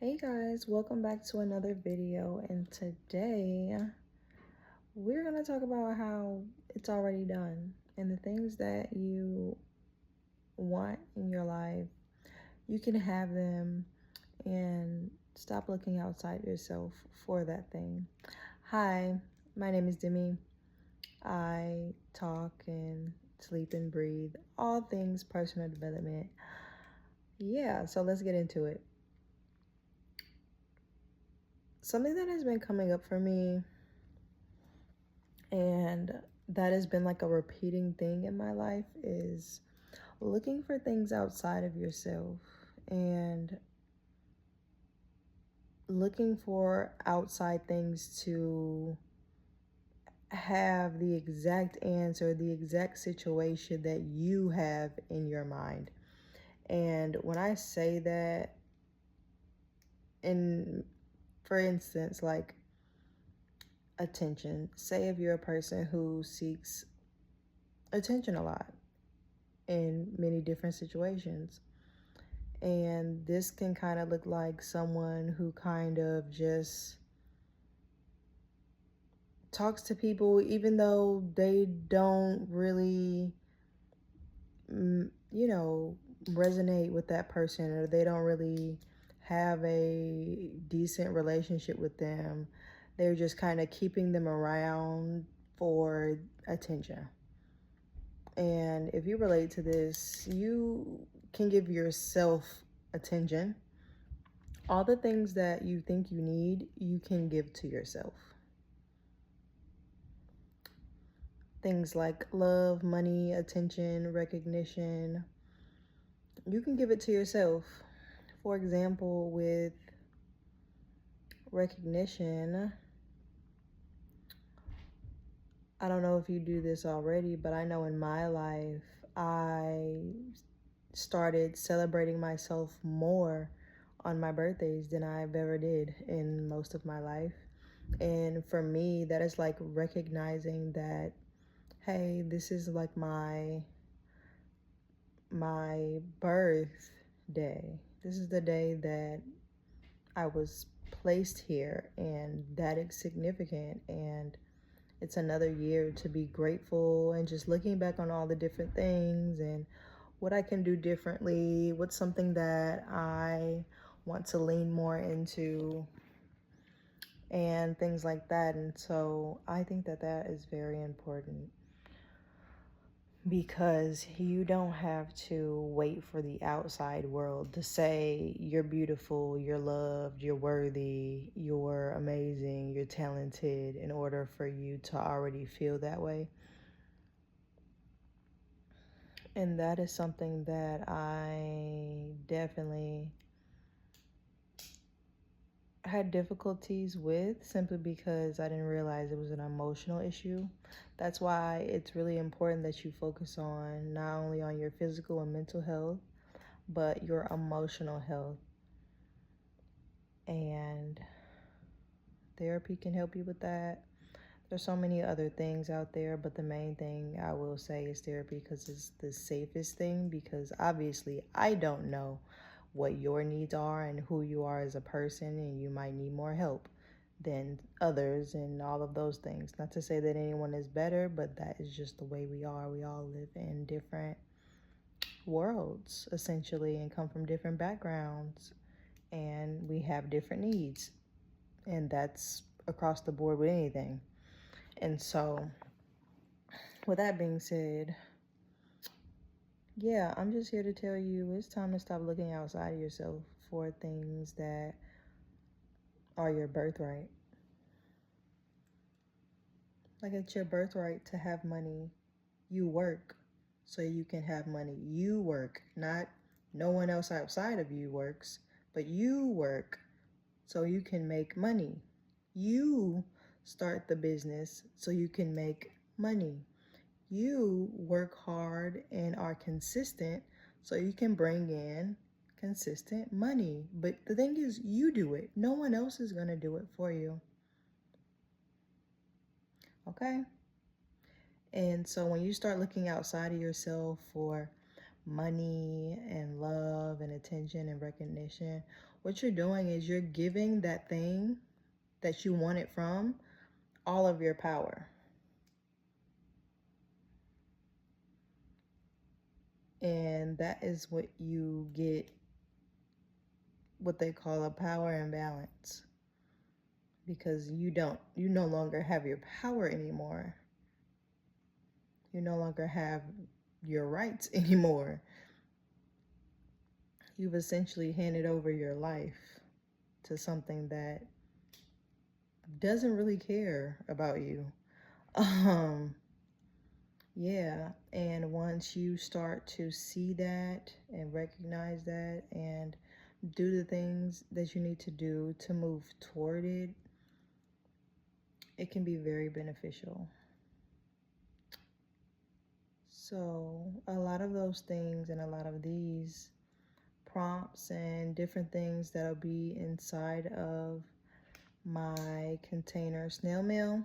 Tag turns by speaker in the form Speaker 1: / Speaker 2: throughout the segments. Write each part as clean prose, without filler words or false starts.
Speaker 1: Hey guys, welcome back to another video, and today we're going to talk about how it's already done and the things that you want in your life. You can have them and stop looking outside yourself for that thing. Hi, my name is Demi. I talk and sleep and breathe all things personal development. Yeah, so let's get into it. Something that has been coming up for me, and that has been like a repeating thing in my life, is looking for things outside of yourself and looking for outside things to have the exact answer, the exact situation that you have in your mind. And when I say that, in for instance, like attention, say if you're a person who seeks attention a lot in many different situations. And this can kind of look like someone who kind of just talks to people even though they don't really, resonate with that person, or they don't really have a decent relationship with them. They're just kind of keeping them around for attention. And if you relate to this, you can give yourself attention. All the things that you think you need, you can give to yourself. Things like love, money, attention, recognition, you can give it to yourself. For example, with recognition, I don't know if you do this already, but I know in my life, I started celebrating myself more on my birthdays than I've ever did in most of my life. And for me, that is like recognizing that, hey, this is like my birthday. This is the day that I was placed here, and that is significant. And it's another year to be grateful, and just looking back on all the different things and what I can do differently, what's something that I want to lean more into, and things like that. And so I think that that is very important, because you don't have to wait for the outside world to say you're beautiful, you're loved, you're worthy, you're amazing, you're talented, in order for you to already feel that way. And that is something that I definitely had difficulties with, simply because I didn't realize it was an emotional issue. That's why it's really important that you focus on not only on your physical and mental health, but your emotional health. And therapy can help you with that. There's so many other things out there, but the main thing I will say is therapy, because it's the safest thing. Because obviously, I don't know what your needs are and who you are as a person, and you might need more help than others and all of those things. Not to say that anyone is better, but that is just the way we are. We all live in different worlds, essentially, and come from different backgrounds, and we have different needs. And that's across the board with anything. And so, with that being said, yeah, I'm just here to tell you it's time to stop looking outside of yourself for things that are your birthright. Like, it's your birthright to have money. You work so you can have money. You work, not no one else outside of you works, but you work so you can make money. You start the business so you can make money. You work hard and are consistent so you can bring in consistent money. But the thing is, you do it. No one else is going to do it for you. Okay? And so when you start looking outside of yourself for money and love and attention and recognition, what you're doing is you're giving that thing that you want it from all of your power. And that is what you get, what they call a power imbalance. Because you no longer have your power anymore. You no longer have your rights anymore. You've essentially handed over your life to something that doesn't really care about you. Yeah, and once you start to see that and recognize that and do the things that you need to do to move toward it, it can be very beneficial. So a lot of those things and a lot of these prompts and different things that'll be inside of my container snail mail,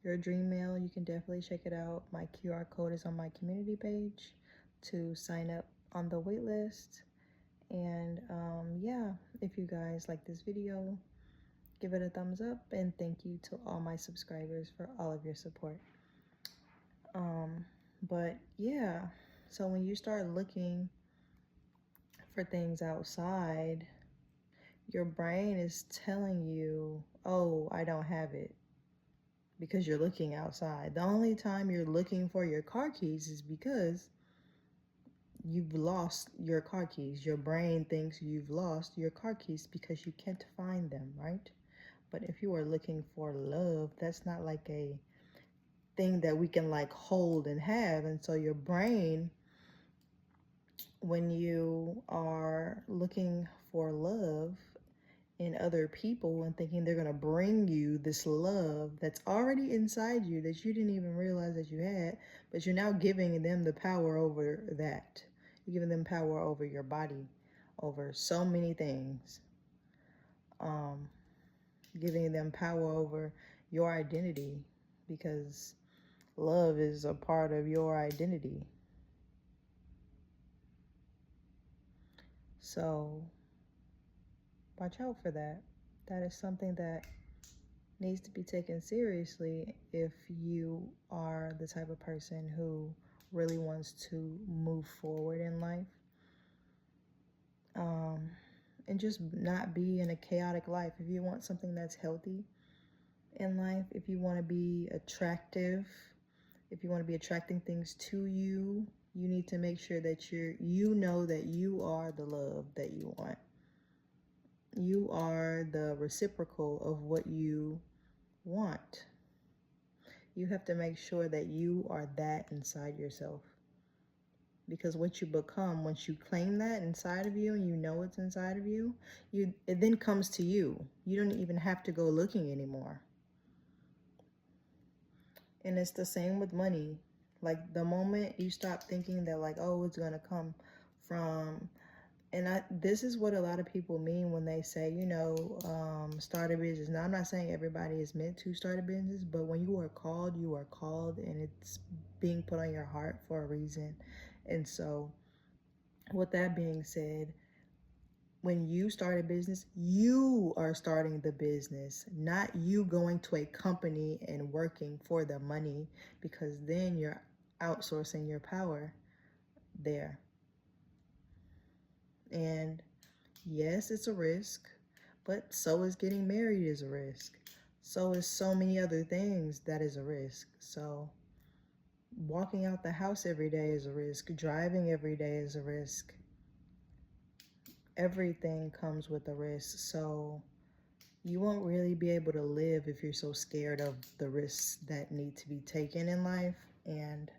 Speaker 1: your dream mail, you can definitely check it out. My QR code is on my community page to sign up on the wait list. And yeah, if you guys like this video, give it a thumbs up, and thank you to all my subscribers for all of your support. But yeah, so when you start looking for things outside, your brain is telling you, oh, I don't have it, because you're looking outside. The only time you're looking for your car keys is because you've lost your car keys. Your brain thinks you've lost your car keys because you can't find them, right? But if you are looking for love, that's not like a thing that we can like hold and have. And so your brain, when you are looking for love in other people and thinking they're going to bring you this love that's already inside you that you didn't even realize that you had, but you're now giving them the power over that. You're giving them power over your body, over so many things. Giving them power over your identity, because love is a part of your identity. So watch out for that. That is something that needs to be taken seriously if you are the type of person who really wants to move forward in life. And just not be in a chaotic life. If you want something that's healthy in life, if you want to be attractive, if you want to be attracting things to you, you need to make sure that you know that you are the love that you want. You are the reciprocal of what you want. You have to make sure that you are that inside yourself. Because what you become, once you claim that inside of you and you know it's inside of you, it then comes to you. You don't even have to go looking anymore. And it's the same with money. Like the moment you stop thinking that like, oh, it's gonna come from, and this is what a lot of people mean when they say, start a business. Now, I'm not saying everybody is meant to start a business, but when you are called, and it's being put on your heart for a reason. And so, with that being said, when you start a business, you are starting the business, not you going to a company and working for the money, because then you're outsourcing your power there. And yes, it's a risk, but so is getting married is a risk. So is so many other things that is a risk. So walking out the house every day is a risk. Driving every day is a risk. Everything comes with a risk. So you won't really be able to live if you're so scared of the risks that need to be taken in life. And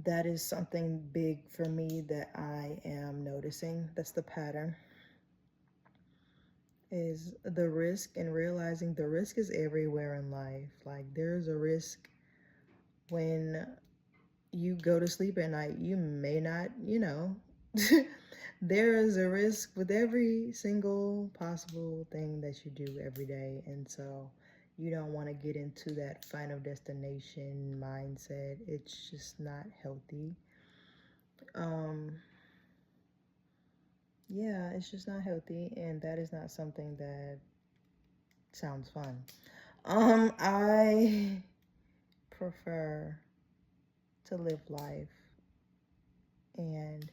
Speaker 1: that is something big for me that I am noticing. That's the pattern. Is the risk, and realizing the risk is everywhere in life. Like there's a risk when you go to sleep at night. You may not, there is a risk with every single possible thing that you do every day. And so you don't want to get into that final destination mindset. It's just not healthy. yeah, it's just not healthy, and that is not something that sounds fun. I prefer to live life, and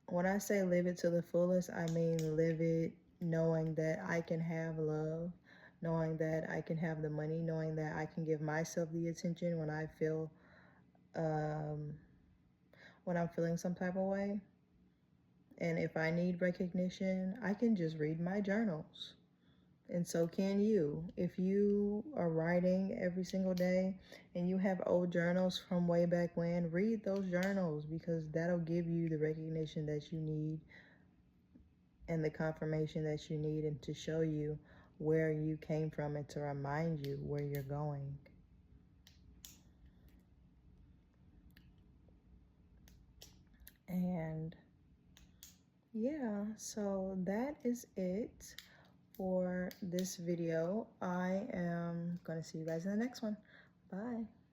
Speaker 1: when I say live it to the fullest, I mean live it knowing that I can have love, knowing that I can have the money, knowing that I can give myself the attention when I feel um, when I'm feeling some type of way. And if I need recognition, I can just read my journals. And so can you. If you are writing every single day and you have old journals from way back when, read those journals because that'll give you the recognition that you need and the confirmation that you need, and to show you where you came from and to remind you where you're going. And yeah, so that is it for this video. I am going to see you guys in the next one. Bye.